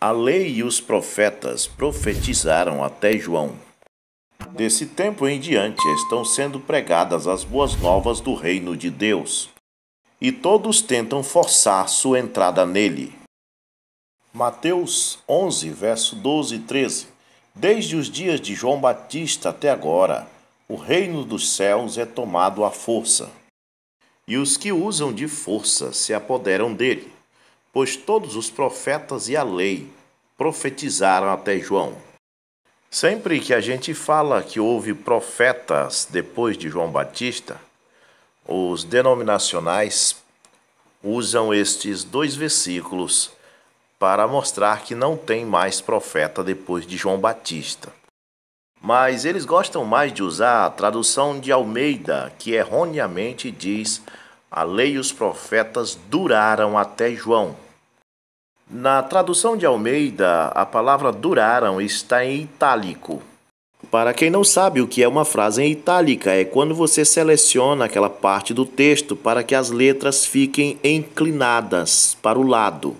A lei e os profetas profetizaram até João. Desse tempo em diante estão sendo pregadas as boas novas do reino de Deus, e todos tentam forçar sua entrada nele. Mateus 11, verso 12 e 13. Desde os dias de João Batista até agora, o reino dos céus é tomado à força, e os que usam de força se apoderam dele, pois todos os profetas e a lei profetizaram até João. Sempre que a gente fala que houve profetas depois de João Batista, os denominacionais usam estes dois versículos para mostrar que não tem mais profeta depois de João Batista. Mas eles gostam mais de usar a tradução de Almeida, que erroneamente diz: a lei e os profetas duraram até João. Na tradução de Almeida, a palavra duraram está em itálico. Para quem não sabe o que é uma frase em itálica, é quando você seleciona aquela parte do texto para que as letras fiquem inclinadas para o lado.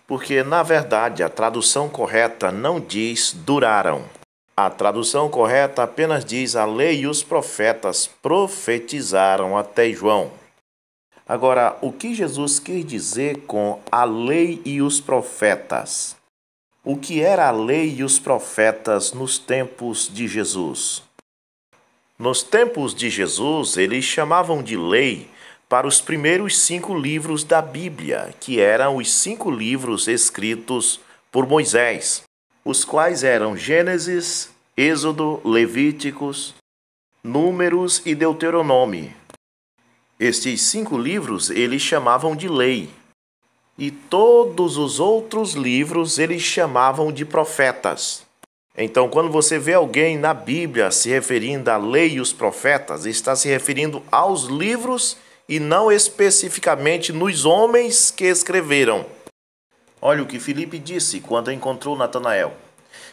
Porque, na verdade, a tradução correta não diz duraram. A tradução correta apenas diz: a lei e os profetas profetizaram até João. Agora, o que Jesus quis dizer com a lei e os profetas? O que era a lei e os profetas nos tempos de Jesus? Nos tempos de Jesus, eles chamavam de lei para os primeiros 5 livros da Bíblia, que eram os 5 livros escritos por Moisés, os quais eram Gênesis, Êxodo, Levíticos, Números e Deuteronômio. Estes 5 livros eles chamavam de lei, e todos os outros livros eles chamavam de profetas. Então, quando você vê alguém na Bíblia se referindo à lei e os profetas, está se referindo aos livros e não especificamente nos homens que escreveram. Olha o que Filipe disse quando encontrou Natanael.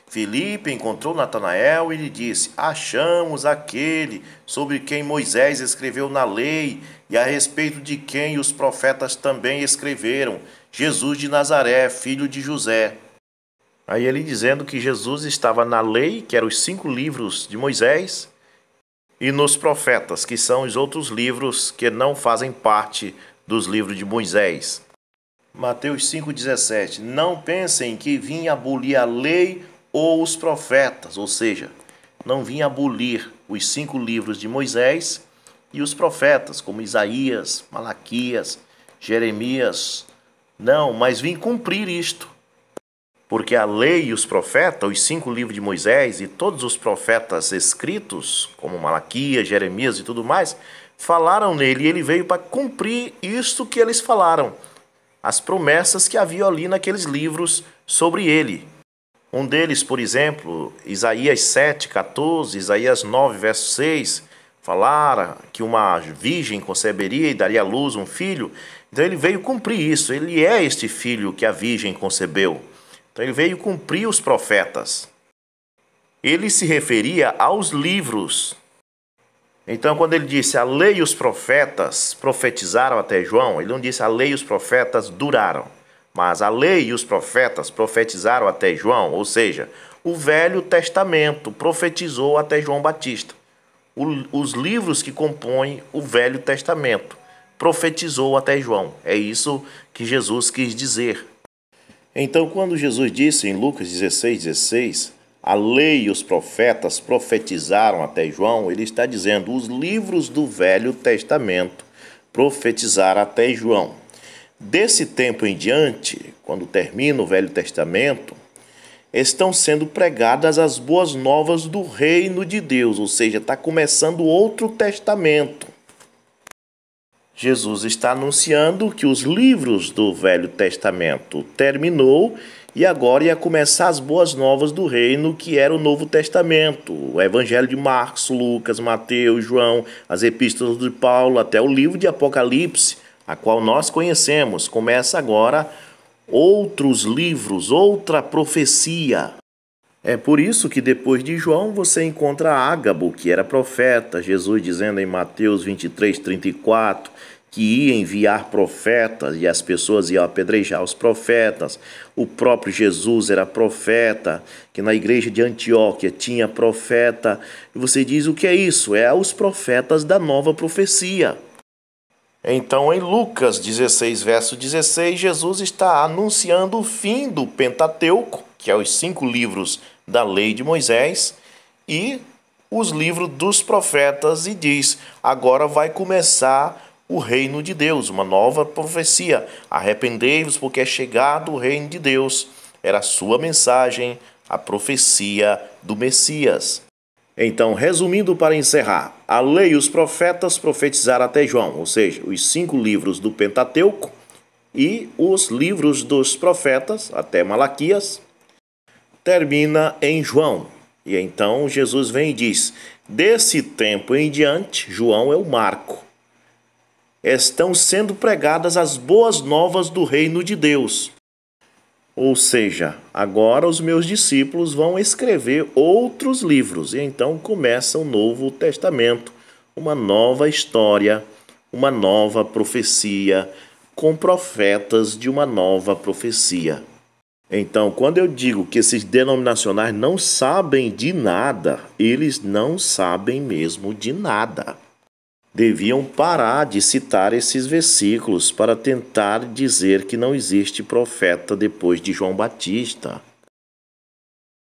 Filipe encontrou Natanael e lhe disse: achamos aquele sobre quem Moisés escreveu na lei e a respeito de quem os profetas também escreveram, Jesus de Nazaré, filho de José. Aí ele dizendo que Jesus estava na lei, que eram os 5 livros de Moisés, e nos profetas, que são os outros livros que não fazem parte dos livros de Moisés. Mateus 5,17. Não pensem que vim abolir a lei ou os profetas, ou seja, não vim abolir os 5 livros de Moisés e os profetas, como Isaías, Malaquias, Jeremias. Não, mas vim cumprir isto. Porque a lei e os profetas, os 5 livros de Moisés e todos os profetas escritos, como Malaquias, Jeremias e tudo mais, falaram nele, e ele veio para cumprir isto que eles falaram, as promessas que havia ali naqueles livros sobre ele. Um deles, por exemplo, Isaías 7,14, Isaías 9, verso 6, falara que uma virgem conceberia e daria à luz um filho. Então ele veio cumprir isso, ele é este filho que a virgem concebeu. Então ele veio cumprir os profetas. Ele se referia aos livros. Então quando ele disse a lei e os profetas profetizaram até João, ele não disse a lei e os profetas duraram. Mas a lei e os profetas profetizaram até João, ou seja, o Velho Testamento profetizou até João Batista. Os livros que compõem o Velho Testamento profetizou até João. É isso que Jesus quis dizer. Então, quando Jesus disse em Lucas 16,16, a lei e os profetas profetizaram até João, ele está dizendo os livros do Velho Testamento profetizaram até João. Desse tempo em diante, quando termina o Velho Testamento, estão sendo pregadas as boas novas do reino de Deus, ou seja, está começando outro testamento. Jesus está anunciando que os livros do Velho Testamento terminou e agora ia começar as boas novas do reino, que era o Novo Testamento, o Evangelho de Marcos, Lucas, Mateus, João, as epístolas de Paulo, até o livro de Apocalipse, a qual nós conhecemos. Começa agora outros livros, outra profecia. É por isso que depois de João você encontra Ágabo, que era profeta, Jesus dizendo em Mateus 23:34 que ia enviar profetas e as pessoas iam apedrejar os profetas. O próprio Jesus era profeta, que na igreja de Antioquia tinha profeta. E você diz, o que é isso? É os profetas da nova profecia. Então, em Lucas 16, verso 16, Jesus está anunciando o fim do Pentateuco, que é os 5 livros da lei de Moisés, e os livros dos profetas, e diz, agora vai começar o reino de Deus, uma nova profecia. Arrependei-vos, porque é chegado o reino de Deus. Era a sua mensagem, a profecia do Messias. Então, resumindo para encerrar, a lei e os profetas profetizaram até João, ou seja, os 5 livros do Pentateuco e os livros dos profetas, até Malaquias, termina em João. E então Jesus vem e diz, desse tempo em diante, João é o marco. Estão sendo pregadas as boas novas do reino de Deus. Ou seja, agora os meus discípulos vão escrever outros livros. E então começa o Novo Testamento, uma nova história, uma nova profecia, com profetas de uma nova profecia. Então, quando eu digo que esses denominacionais não sabem de nada, eles não sabem mesmo de nada. Deviam parar de citar esses versículos para tentar dizer que não existe profeta depois de João Batista.